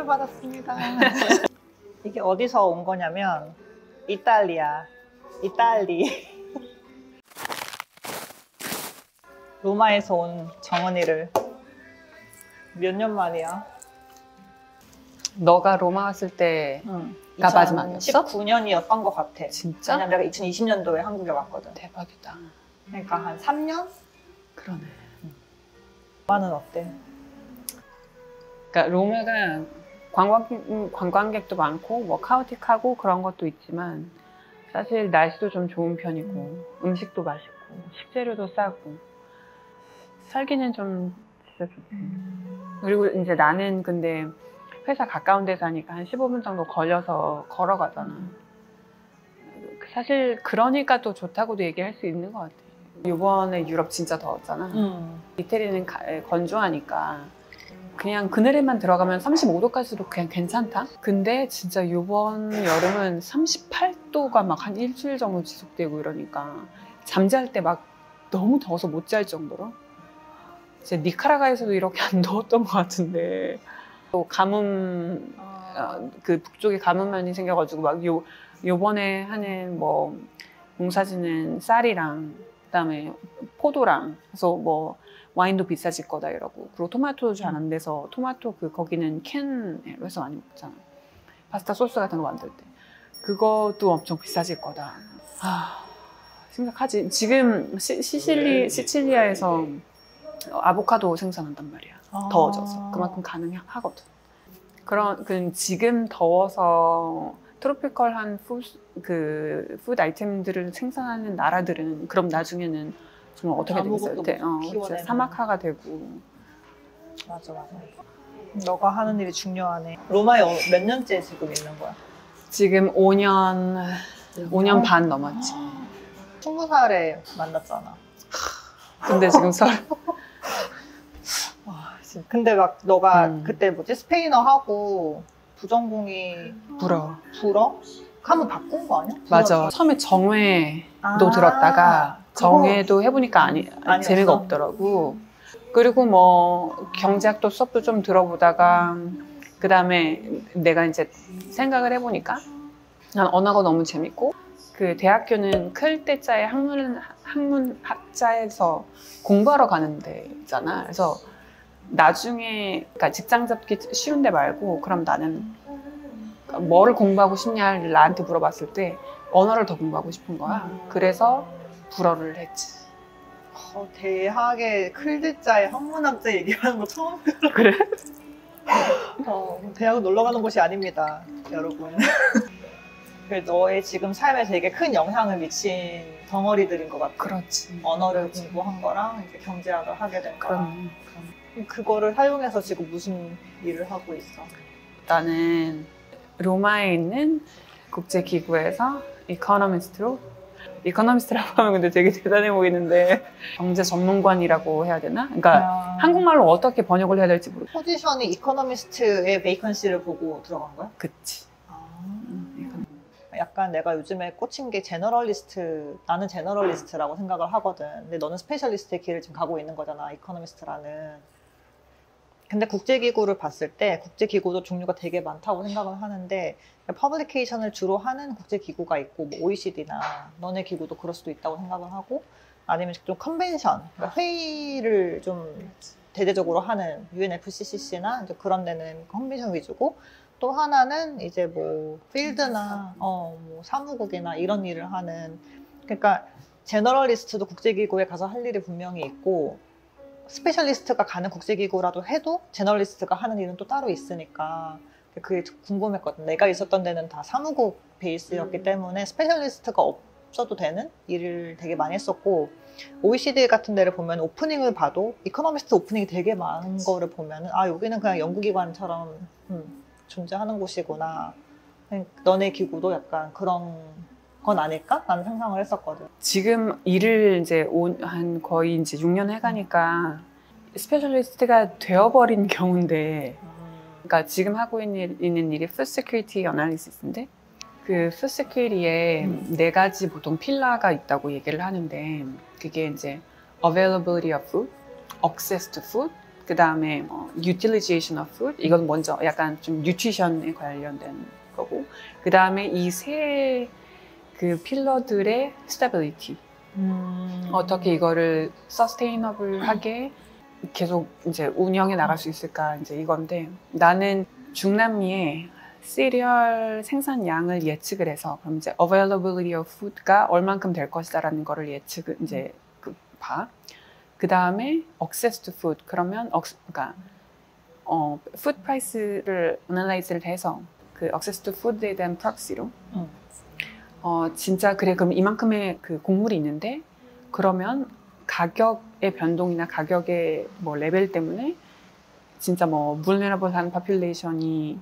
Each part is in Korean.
선물 받았습니다. 이게 어디서 온 거냐면 이탈리아, 이탈리. 로마에서 온 정은이를 몇 년 만이야? 너가 로마 왔을 때가 마지막이었어? 19년이었던 것 같아. 진짜? 왜냐면 내가 2020년도에 한국에 왔거든. 대박이다. 그러니까 한 3년? 그러네. 로마는 어때? 그러니까 로마가 관광객도 많고 뭐 카오틱하고 그런 것도 있지만 사실 날씨도 좀 좋은 편이고 음식도 맛있고 식재료도 싸고 살기는 좀 진짜 좋지. 그리고 이제 나는 근데 회사 가까운 데 사니까 한 15분 정도 걸려서 걸어가잖아. 사실 그러니까 또 좋다고도 얘기할 수 있는 것 같아. 이번에 유럽 진짜 더웠잖아. 이태리는 건조하니까 그냥 그늘에만 들어가면 35도까지도 그냥 괜찮다? 근데 진짜 이번 여름은 38도가 막 한 일주일 정도 지속되고 이러니까 잠잘 때 막 너무 더워서 못 잘 정도로 이제 니카라과에서도 이렇게 안 더웠던 것 같은데 또 가뭄 그 북쪽에 가뭄만이 생겨가지고 막 요번에 하는 뭐 농사짓는 쌀이랑 그다음에 포도랑 그래서 뭐 와인도 비싸질 거다 이러고 그리고 토마토도 잘 안 돼서 토마토 거기는 캔으로 해서 많이 먹잖아. 파스타 소스 같은 거 만들 때 그것도 엄청 비싸질 거다. 심각하지. 지금 시칠리아에서 아보카도 생산한단 말이야. 더워져서 그만큼 가능하거든. 지금 더워서 트로피컬한 푸드 아이템들을 생산하는 나라들은 그럼 나중에는 정말 어떻게 되겠어요? 사막화가 되고. 맞아. 너가 하는 일이 중요하네. 로마에 몇 년째 지금 있는 거야? 지금 5년 반 넘었지. 20살에 만났잖아. 근데 지금 근데 막 너가 그때 뭐지? 스페인어 하고 부전공이 불어? 한번 바꾼 거 아니야? 맞아. 처음에 정회도 들었다가 정회도 해보니까 재미가 없더라고. 그리고 뭐 경제학도 수업도 좀 들어보다가 그 다음에 내가 이제 생각을 해보니까 난 언어가 너무 재밌고 그 대학교는 클 때자의 학문학자에서 공부하러 가는 데잖아. 그래서 나중에 그러니까 직장 잡기 쉬운 데 말고 그럼 나는 뭐를 공부하고 싶냐를 나한테 물어봤을 때 언어를 더 공부하고 싶은 거야. 그래서 불어를 했지. 대학의 클드자의 학문학자 얘기하는 거 처음 들어. 그래? 대학은 놀러 가는 곳이 아닙니다, 여러분. 너의 지금 삶에 되게 큰 영향을 미친 덩어리들인 것 같아. 그렇지. 언어를 공부한 거랑 이제 경제학을 하게 된 거랑. 그거를 사용해서 지금 무슨 일을 하고 있어? 나는 로마에 있는 국제기구에서 이코노미스트라고 하면 근데 되게 대단해 보이는데 경제 전문관이라고 해야 되나? 그러니까 한국말로 어떻게 번역을 해야 될지 모르겠어. 포지션이 이코노미스트의 베이컨시를 보고 들어간 거야? 그치. 약간 내가 요즘에 꽂힌 게 나는 제너럴리스트라고 생각을 하거든. 근데 너는 스페셜리스트의 길을 지금 가고 있는 거잖아, 이코노미스트라는. 근데 국제기구를 봤을 때 국제기구도 종류가 되게 많다고 생각을 하는데 퍼블리케이션을 주로 하는 국제기구가 있고 뭐 OECD나 너네 기구도 그럴 수도 있다고 생각을 하고 아니면 좀 컨벤션, 그러니까 회의를 좀 대대적으로 하는 UNFCCC나 이제 그런 데는 컨벤션 위주고 또 하나는 이제 뭐 필드나 뭐 사무국이나 이런 일을 하는 그러니까 제너럴리스트도 국제기구에 가서 할 일이 분명히 있고 스페셜리스트가 가는 국제기구라도 해도 제너럴리스트가 하는 일은 또 따로 있으니까 그게 궁금했거든. 내가 있었던 데는 다 사무국 베이스였기 때문에 스페셜리스트가 없어도 되는 일을 되게 많이 했었고 OECD 같은 데를 보면 오프닝을 봐도 이코노미스트 오프닝이 되게 많은 거를 보면 여기는 그냥 연구기관처럼 존재하는 곳이구나. 너네 기구도 약간 그런 건 아닐까? 라는 상상을 했었거든. 지금 일을 이제 한 거의 이제 6년 해가니까 스페셜리스트가 되어버린 경우인데 그러니까 지금 하고 있는 일이 Food Security Analysis인데 그 Food Security에 네 가지 보통 필라가 있다고 얘기를 하는데 그게 이제 Availability of Food, Access to Food, 그 다음에 utilization of food, 이건 먼저 약간 좀 뉴트리션에 관련된 거고, 그 다음에 이 세 그 필러들의 stability, 어떻게 이거를 sustainable하게 계속 이제 운영해 나갈 수 있을까, 이제 이건데, 나는 중남미의 시리얼 생산량을 예측을 해서, 그럼 이제 availability of food가 얼만큼 될 것이다라는 거를 예측을 이제 봐. 그 다음에 access to food, 그러면 그러니까 food price를 analyze를 해서 그 access to food에 대한 proxy로 진짜 그래, 그럼 이만큼의 그 곡물이 있는데, 그러면 가격의 변동이나 가격의 뭐 레벨 때문에 진짜 뭐 vulnerable한 population이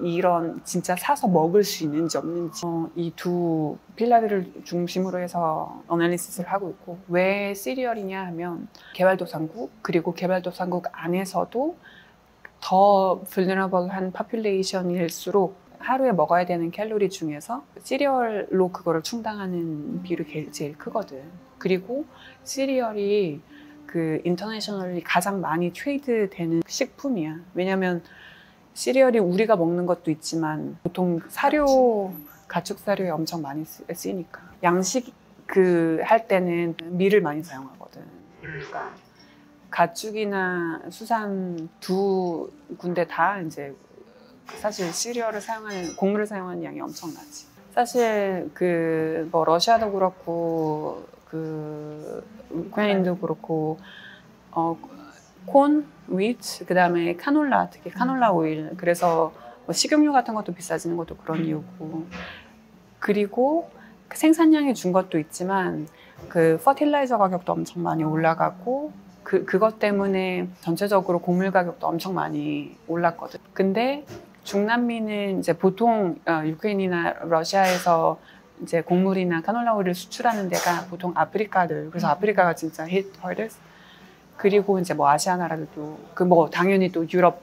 이런 진짜 사서 먹을 수 있는지 없는지, 이 두 필라들을 중심으로 해서 어널리시스를 하고 있고, 왜 시리얼이냐 하면 개발도상국, 그리고 개발도상국 안에서도 더 vulnerable한 population일수록 하루에 먹어야 되는 칼로리 중에서 시리얼로 그거를 충당하는 비율이 제일 크거든. 그리고 시리얼이 그 인터내셔널리 가장 많이 트레이드 되는 식품이야. 왜냐면 시리얼이 우리가 먹는 것도 있지만 보통 사료, 가축 사료에 엄청 많이 쓰이니까. 양식 그 할 때는 밀을 많이 사용하거든. 그러니까 가축이나 수산 두 군데 다 이제 사실 시리얼을 사용하는, 곡물을 사용하는 양이 엄청나지. 사실 그 뭐 러시아도 그렇고 그 우크라이나도 그렇고 콘, 위트, 그 다음에 카놀라, 특히 카놀라 오일. 그래서 뭐 식용유 같은 것도 비싸지는 것도 그런 이유고. 그리고 그 생산량이 준 것도 있지만 그 퍼틸라이저 가격도 엄청 많이 올라가고, 그것 때문에 전체적으로 곡물 가격도 엄청 많이 올랐거든. 근데 중남미는 이제 보통 유크레인이나 러시아에서 이제 곡물이나 카놀라 오일을 수출하는 데가 보통 아프리카들. 그래서 아프리카가 진짜 hit hardest. 그리고 이제 뭐 아시아 나라들도, 그 뭐 당연히 또 유럽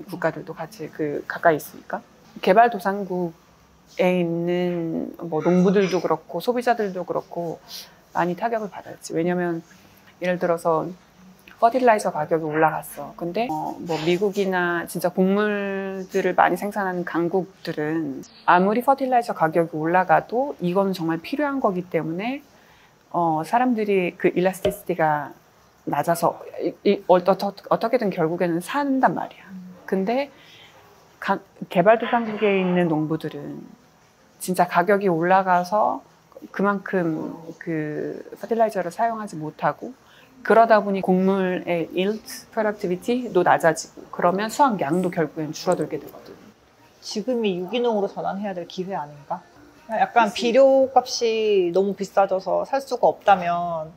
국가들도 같이 그 가까이 있으니까. 개발도상국에 있는 뭐 농부들도 그렇고 소비자들도 그렇고 많이 타격을 받았지. 왜냐면 예를 들어서 퍼틸라이저 가격이 올라갔어. 근데 뭐 미국이나 진짜 곡물들을 많이 생산하는 강국들은 아무리 퍼틸라이저 가격이 올라가도 이건 정말 필요한 거기 때문에 사람들이 그 일라스티시티가 낮아서 어떻게든 결국에는 산단 말이야. 근데 개발도상국에 있는 농부들은 진짜 가격이 올라가서 그만큼 그 퍼틸라이저를 사용하지 못하고, 그러다 보니 곡물의 yield, productivity도 낮아지고, 그러면 수확량도 결국엔 줄어들게 되거든. 지금이 유기농으로 전환해야 될 기회 아닌가? 약간 비료값이 너무 비싸져서 살 수가 없다면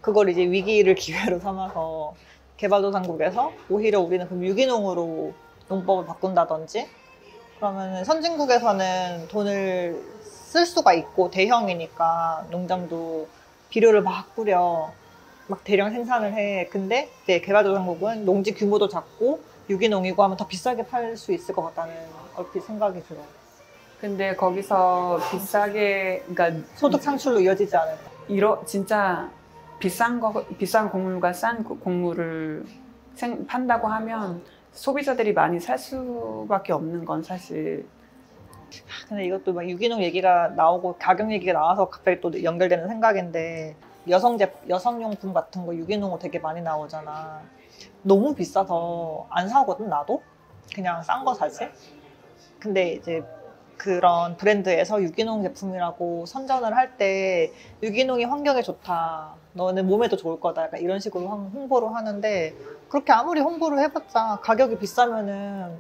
그걸 이제 위기를 기회로 삼아서 개발도상국에서 오히려 우리는 그럼 유기농으로 농법을 바꾼다든지, 그러면 선진국에서는 돈을 쓸 수가 있고 대형이니까 농장도 비료를 막 뿌려 막 대량 생산을 해. 근데 이제 개발도상국은 농지 규모도 작고 유기농이고 하면 더 비싸게 팔 수 있을 것 같다는 얼핏 생각이 들어. 근데 거기서 비싸게, 그러니까 소득 창출로 이어지지 않을까? 진짜 비싼 곡물과 싼 곡물을 판다고 하면 소비자들이 많이 살 수밖에 없는 건 사실. 근데 이것도 막 유기농 얘기가 나오고 가격 얘기가 나와서 갑자기 또 연결되는 생각인데, 여성용품 같은 거 유기농으로 되게 많이 나오잖아. 너무 비싸서 안 사거든, 나도? 그냥 싼 거 사지? 근데 이제 그런 브랜드에서 유기농 제품이라고 선전을 할 때 유기농이 환경에 좋다, 너는 몸에도 좋을 거다, 약간 이런 식으로 홍보를 하는데, 그렇게 아무리 홍보를 해봤자 가격이 비싸면은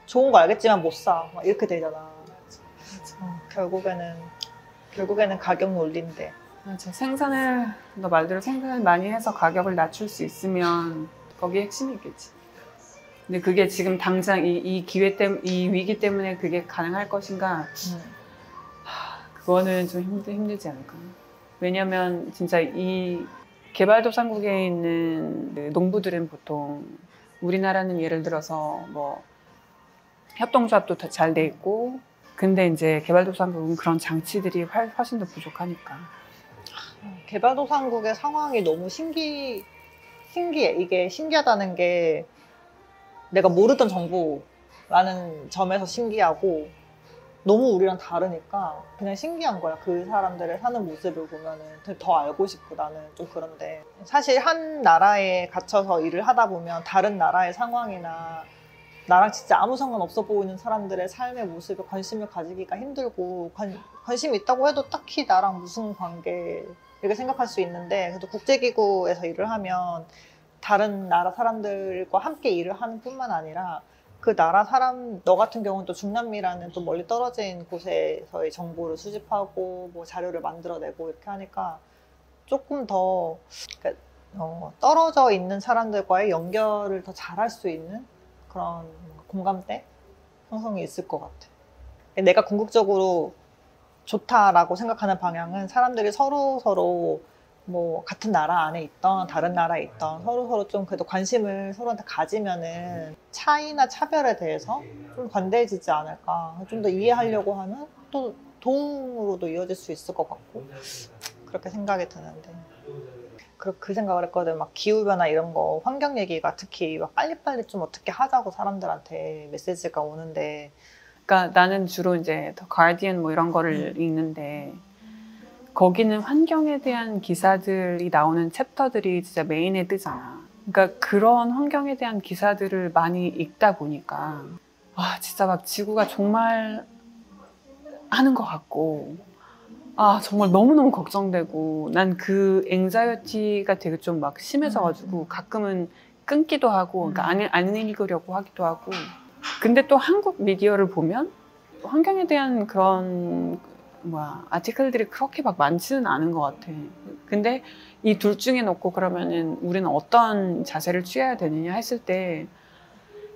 좋은 거 알겠지만 못 사, 막 이렇게 되잖아. 결국에는 가격 논리인데. 맞아. 너 말대로 생산을 많이 해서 가격을 낮출 수 있으면 거기에 핵심이 있겠지. 근데 그게 지금 당장 이 위기 때문에 그게 가능할 것인가? 그거는 좀 힘들지 않을까. 왜냐면 진짜 이 개발도상국에 있는 농부들은 보통, 우리나라는 예를 들어서 뭐 협동조합도 잘 돼 있고, 근데 이제 개발도상국은 그런 장치들이 훨씬 더 부족하니까. 개발도상국의 상황이 너무 신기해. 이게 신기하다는 게 내가 모르던 정보라는 점에서 신기하고 너무 우리랑 다르니까 그냥 신기한 거야. 그 사람들의 사는 모습을 보면은 더 알고 싶고 나는 좀 그런데 사실 한 나라에 갇혀서 일을 하다 보면 다른 나라의 상황이나 나랑 진짜 아무 상관없어 보이는 사람들의 삶의 모습에 관심을 가지기가 힘들고 관심이 있다고 해도 딱히 나랑 무슨 관계 이렇게 생각할 수 있는데 그래도 국제기구에서 일을 하면 다른 나라 사람들과 함께 일을 하는 뿐만 아니라 그 나라 사람, 너 같은 경우는 또 중남미라는 또 멀리 떨어진 곳에서의 정보를 수집하고 뭐 자료를 만들어내고 이렇게 하니까 조금 더 그러니까 떨어져 있는 사람들과의 연결을 더 잘할 수 있는 그런 공감대 형성이 있을 것 같아. 내가 궁극적으로 좋다라고 생각하는 방향은 사람들이 서로 뭐 같은 나라 안에 있던 다른 나라에 있던 서로 좀 그래도 관심을 서로한테 가지면은 차이나 차별에 대해서 좀 관대해지지 않을까. 좀 더 이해하려고 하면 또 도움으로도 이어질 수 있을 것 같고 그렇게 생각이 드는데 그 생각을 했거든. 막 기후변화 이런 거 환경 얘기가 특히 막 빨리빨리 좀 어떻게 하자고 사람들한테 메시지가 오는데 그러니까 나는 주로 이제 더 가디언 뭐 이런 거를 읽는데 거기는 환경에 대한 기사들이 나오는 챕터들이 진짜 메인에 뜨잖아. 그러니까 그런 환경에 대한 기사들을 많이 읽다 보니까 아 진짜 막 지구가 정말 하는 것 같고 아 정말 너무너무 걱정되고 난 그 앵자이어티가 되게 좀 막 심해져가지고 가끔은 끊기도 하고 그러니까 안 읽으려고 하기도 하고 근데 또 한국 미디어를 보면 환경에 대한 그런 아티클들이 그렇게 막 많지는 않은 것 같아. 근데 이 둘 중에 놓고 그러면은 우리는 어떤 자세를 취해야 되느냐 했을 때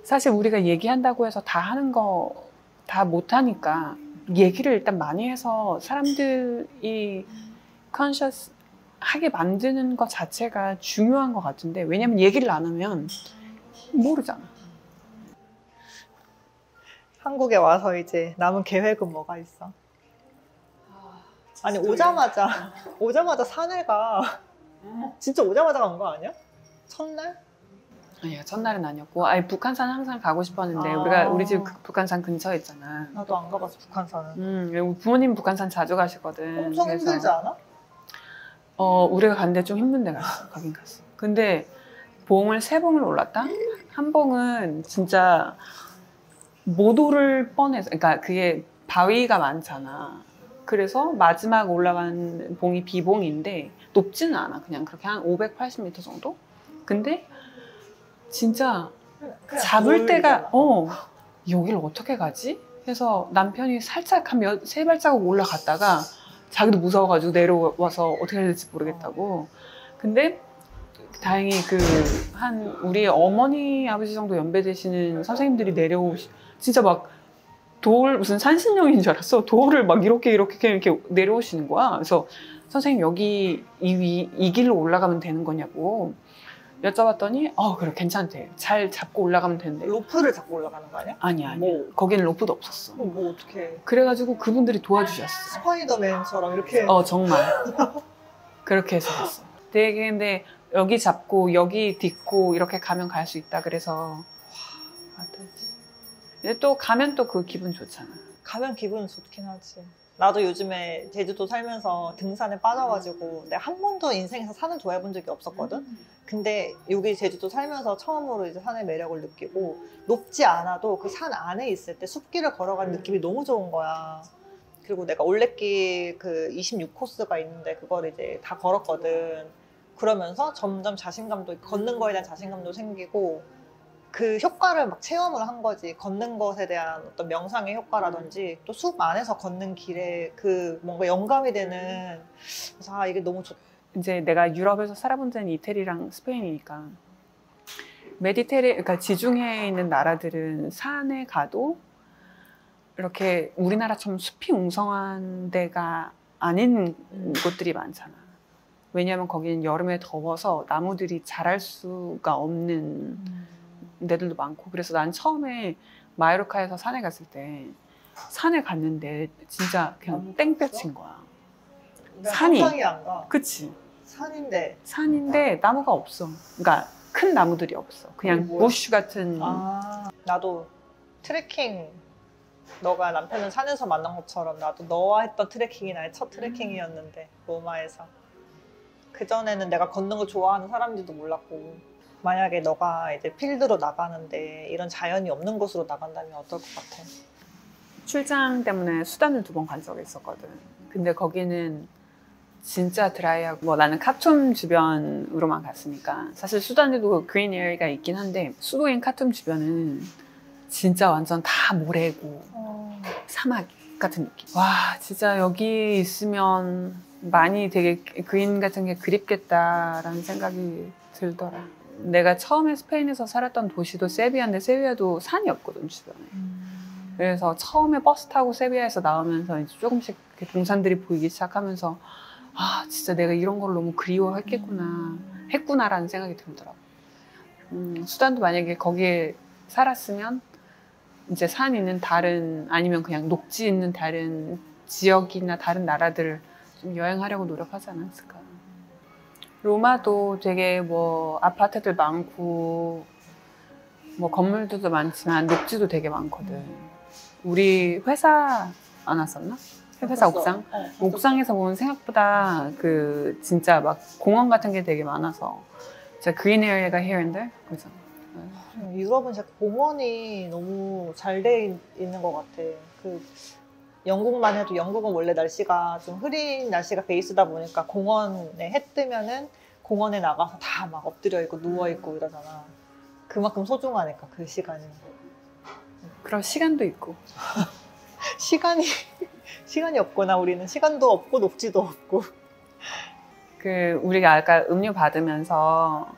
사실 우리가 얘기한다고 해서 다 하는 거 다 못하니까 얘기를 일단 많이 해서 사람들이 컨셔스 하게 만드는 것 자체가 중요한 것 같은데 왜냐면 얘기를 안 하면 모르잖아. 한국에 와서 이제 남은 계획은 뭐가 있어? 아니 오자마자 산에가 진짜 오자마자 간 거 아니야? 첫날? 아니야 첫날은 아니었고 아니 북한산 항상 가고 싶었는데 우리 집 북한산 근처에 있잖아. 나도 안 가봤어 북한산은. 부모님 북한산 자주 가시거든. 엄청 그래서, 힘들지 않아? 우리가 갔는데 좀 힘든데 갔어. 가긴 갔어. 근데 봉을 3봉을 올랐다? 한 봉은 진짜 못 오를 뻔해서 그러니까 그게 바위가 많잖아. 그래서 마지막 올라간 봉이 비봉인데 높지는 않아. 그냥 그렇게 한 580m 정도? 근데 진짜 잡을 때가 여기를 어떻게 가지? 해서 남편이 살짝 한 3발자국 올라갔다가 자기도 무서워가지고 내려와서 어떻게 해야 될지 모르겠다고. 근데 다행히 우리 어머니 아버지 정도 연배 되시는 선생님들이 진짜 막 무슨 산신령인 줄 알았어. 돌을 막 이렇게 내려오시는 거야. 그래서 선생님 여기 이 길로 올라가면 되는 거냐고 여쭤봤더니 그래 괜찮대. 잘 잡고 올라가면 되는데. 로프를 잡고 올라가는 거 아니야? 아니야. 거기는 로프도 없었어. 뭐 어떻게? 그래가지고 그분들이 도와주셨어. 스파이더맨처럼 이렇게. 정말. 그렇게 해서 갔어. 되게 근데 여기 잡고 여기 딛고 이렇게 가면 갈 수 있다. 그래서 근데 또 가면 또 그 기분 좋잖아. 가면 기분은 좋긴 하지. 나도 요즘에 제주도 살면서 등산에 빠져가지고 내가 한 번도 인생에서 산을 좋아해본 적이 없었거든. 근데 여기 제주도 살면서 처음으로 이제 산의 매력을 느끼고 높지 않아도 그 산 안에 있을 때 숲길을 걸어가는 느낌이 너무 좋은 거야. 그리고 내가 올레길 26코스가 있는데 그걸 이제 다 걸었거든. 그러면서 점점 걷는 거에 대한 자신감도 생기고 그 효과를 막 체험을 한 거지. 걷는 것에 대한 어떤 명상의 효과라든지 또 숲 안에서 걷는 길에 뭔가 영감이 되는. 그래서 이게 너무 좋다. 이제 내가 유럽에서 살아본 데는 이태리랑 스페인이니까 그러니까 지중해에 있는 나라들은 산에 가도 이렇게 우리나라처럼 숲이 웅성한 데가 아닌 곳들이 많잖아. 왜냐하면 거기는 여름에 더워서 나무들이 자랄 수가 없는 데들도 많고. 그래서 난 처음에 마요르카에서 산에 갔을 때 산에 갔는데 진짜 그냥 땡볕인 거야. 산이 안 가. 그치? 산인데 나무가 없어. 그러니까 큰 나무들이 없어. 그냥 부쉬 같은. 나도 트레킹, 너가 남편을 산에서 만난 것처럼 나도 너와 했던 트레킹이 나의 첫 트레킹이었는데, 로마에서. 그전에는 내가 걷는 걸 좋아하는 사람인지도 몰랐고, 만약에 너가 이제 필드로 나가는데 이런 자연이 없는 곳으로 나간다면 어떨 것 같아? 출장 때문에 수단을 2번 간 적이 있었거든. 근데 거기는 진짜 드라이하고, 뭐 나는 카툼 주변으로만 갔으니까 사실 수단에도 그린 에어리가 있긴 한데, 수도인 카툼 주변은 진짜 완전 다 모래고 사막 같은 느낌. 와, 진짜 여기 있으면 많이 되게 그린 같은 게 그립겠다라는 생각이 들더라. 내가 처음에 스페인에서 살았던 도시도 세비야인데, 세비야도 산이 없거든, 주변에. 그래서 처음에 버스 타고 세비야에서 나오면서 이제 조금씩 동산들이 보이기 시작하면서, 아, 진짜 내가 이런 걸 너무 했구나라는 생각이 들더라고. 수단도 만약에 거기에 살았으면 이제 산 있는 아니면 그냥 녹지 있는 다른 지역이나 다른 나라들을 좀 여행하려고 노력하지 않았을까. 로마도 되게 뭐 아파트들 많고 뭐 건물들도 많지만 녹지도 되게 많거든. 우리 회사 안 왔었나? 회사 옥상? 옥상에서 보면 생각보다 진짜 막 공원 같은 게 되게 많아서 진짜 그린 에어리가 here and there. 그래서 유럽은 진짜 공원이 너무 잘 돼 있는 것 같아. 영국만 해도, 영국은 원래 날씨가 좀 흐린 날씨가 베이스다 보니까 공원에 해 뜨면은 공원에 나가서 다 막 엎드려 있고 누워 있고 이러잖아. 그만큼 소중하니까 그 시간이. 그런 시간도 있고. 시간이 없구나. 우리는 시간도 없고 녹지도 없고. 우리가 아까 음료 받으면서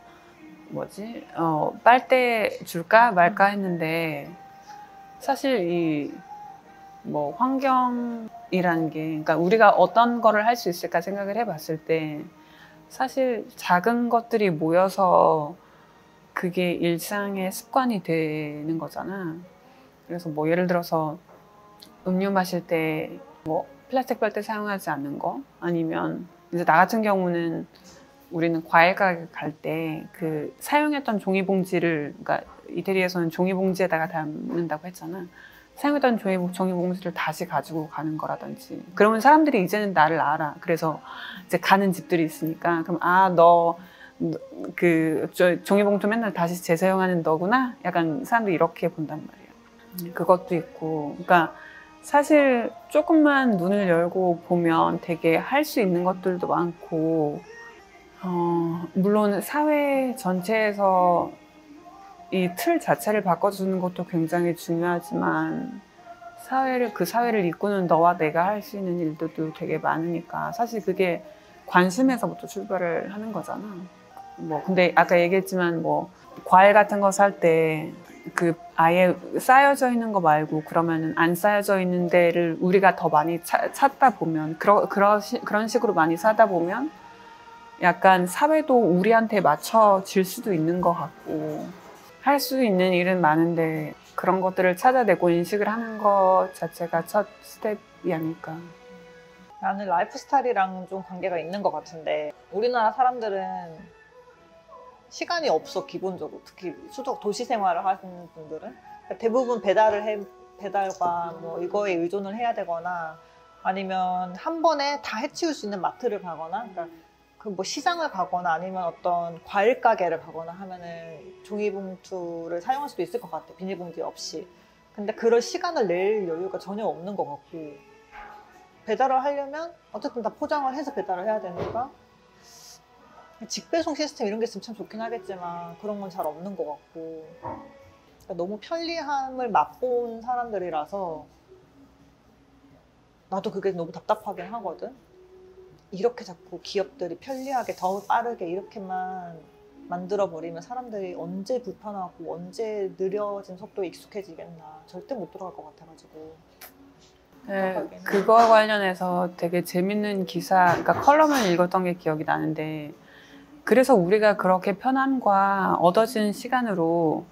빨대 줄까 말까 했는데, 사실 환경이라는 게, 그러니까 우리가 어떤 거를 할 수 있을까 생각을 해봤을 때, 사실 작은 것들이 모여서 그게 일상의 습관이 되는 거잖아. 그래서 예를 들어서 음료 마실 때 플라스틱 빨대 사용하지 않는 거, 아니면 이제 나 같은 경우는 우리는 과일 가게 갈 때 사용했던 종이봉지를, 그러니까 이태리에서는 종이봉지에다가 담는다고 했잖아. 사용했던 종이봉지를 다시 가지고 가는 거라든지. 그러면 사람들이 이제는 나를 알아. 그래서 이제 가는 집들이 있으니까, 그럼 너 종이봉투 맨날 다시 재사용하는 너구나? 약간 사람들이 이렇게 본단 말이야. 그것도 있고. 그러니까 사실 조금만 눈을 열고 보면 되게 할 수 있는 것들도 많고, 물론 사회 전체에서 이 틀 자체를 바꿔주는 것도 굉장히 중요하지만, 그 사회를 이끄는 너와 내가 할 수 있는 일들도 되게 많으니까, 사실 그게 관심에서부터 출발을 하는 거잖아. 근데 아까 얘기했지만 과일 같은 거 살 때 아예 쌓여져 있는 거 말고, 그러면은 안 쌓여져 있는 데를 우리가 더 많이 찾다 보면, 그런 식으로 많이 사다 보면 약간 사회도 우리한테 맞춰질 수도 있는 것 같고, 할 수 있는 일은 많은데 그런 것들을 찾아내고 인식을 하는 것 자체가 첫 스텝이 아닐까. 나는 라이프 스타일이랑 좀 관계가 있는 것 같은데, 우리나라 사람들은 시간이 없어, 기본적으로. 특히 도시 생활을 하시는 분들은 대부분 배달과 이거에 의존을 해야 되거나, 아니면 한 번에 다 해치울 수 있는 마트를 가거나, 그러니까 시장을 가거나 아니면 어떤 과일 가게를 가거나 하면은 종이봉투를 사용할 수도 있을 것 같아, 비닐봉지 없이. 근데 그럴 시간을 낼 여유가 전혀 없는 것 같고, 배달을 하려면 어쨌든 다 포장을 해서 배달을 해야 되니까 직배송 시스템 이런 게 있으면 참 좋긴 하겠지만 그런 건 잘 없는 것 같고, 그러니까 너무 편리함을 맛본 사람들이라서 나도 그게 너무 답답하긴 하거든. 이렇게 자꾸 기업들이 편리하게 더 빠르게 이렇게만 만들어버리면 사람들이 언제 불편하고 언제 느려진 속도에 익숙해지겠나. 절대 못 돌아갈 것 같아가지고. 네, 그거 관련해서 되게 재밌는 기사, 그러니까 컬럼을 읽었던 게 기억이 나는데, 그래서 우리가 그렇게 편함과 얻어진 시간으로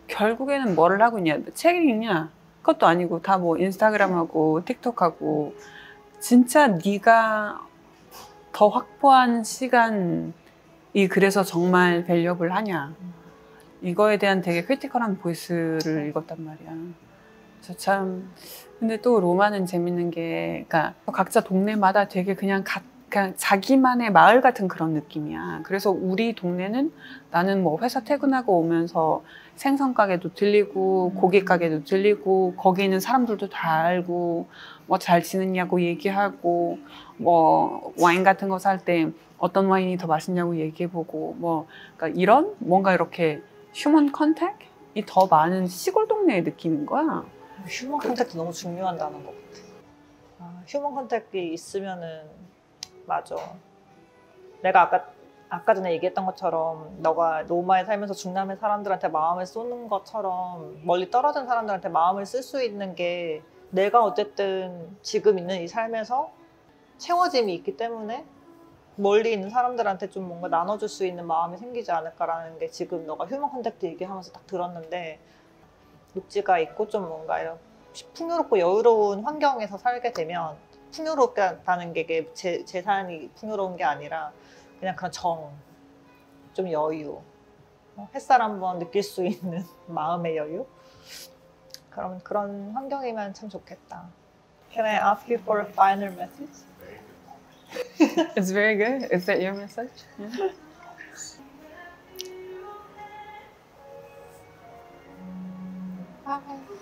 결국에는 뭐를 하고 있냐, 책 읽냐? 그것도 아니고 다 인스타그램하고 틱톡하고, 진짜 네가 더 확보한 시간이 그래서 정말 밸류able 하냐. 이거에 대한 되게 크리티컬한 보이스를 읽었단 말이야. 그래서 참 근데 또 로마는 재밌는 게 그러니까 각자 동네마다 되게 그냥 자기만의 마을 같은 그런 느낌이야. 그래서 우리 동네는 나는 뭐 회사 퇴근하고 오면서 생선 가게도 들리고 고기 가게도 들리고 거기 있는 사람들도 다 알고 뭐 잘 지냈냐고 얘기하고 뭐 와인 같은 거 살 때 어떤 와인이 더 맛있냐고 얘기해보고 뭐 그러니까 이런 뭔가 이렇게 휴먼 컨택이 더 많은 시골 동네의 느낌인 거야. 휴먼 컨택도 너무 중요하다는 것 같아. 휴먼 컨택이 있으면은 맞아. 내가 아까 전에 얘기했던 것처럼 너가 로마에 살면서 중남의 사람들한테 마음을 쏘는 것처럼 멀리 떨어진 사람들한테 마음을 쓸 수 있는 게 내가 어쨌든 지금 있는 이 삶에서 채워짐이 있기 때문에 멀리 있는 사람들한테 좀 뭔가 나눠줄 수 있는 마음이 생기지 않을까라는 게 지금 너가 휴먼 컨택트 얘기하면서 딱 들었는데 육지가 있고 좀 뭔가 이런 풍요롭고 여유로운 환경에서 살게 되면 풍요롭다는 게 재산이 풍요로운 게 아니라 그냥 그런 좀 여유, 햇살 한번 느낄 수 있는 마음의 여유? 그런 환경이면 참 좋겠다. Can I ask you for a final message? It's very good. Is that your message? Yeah.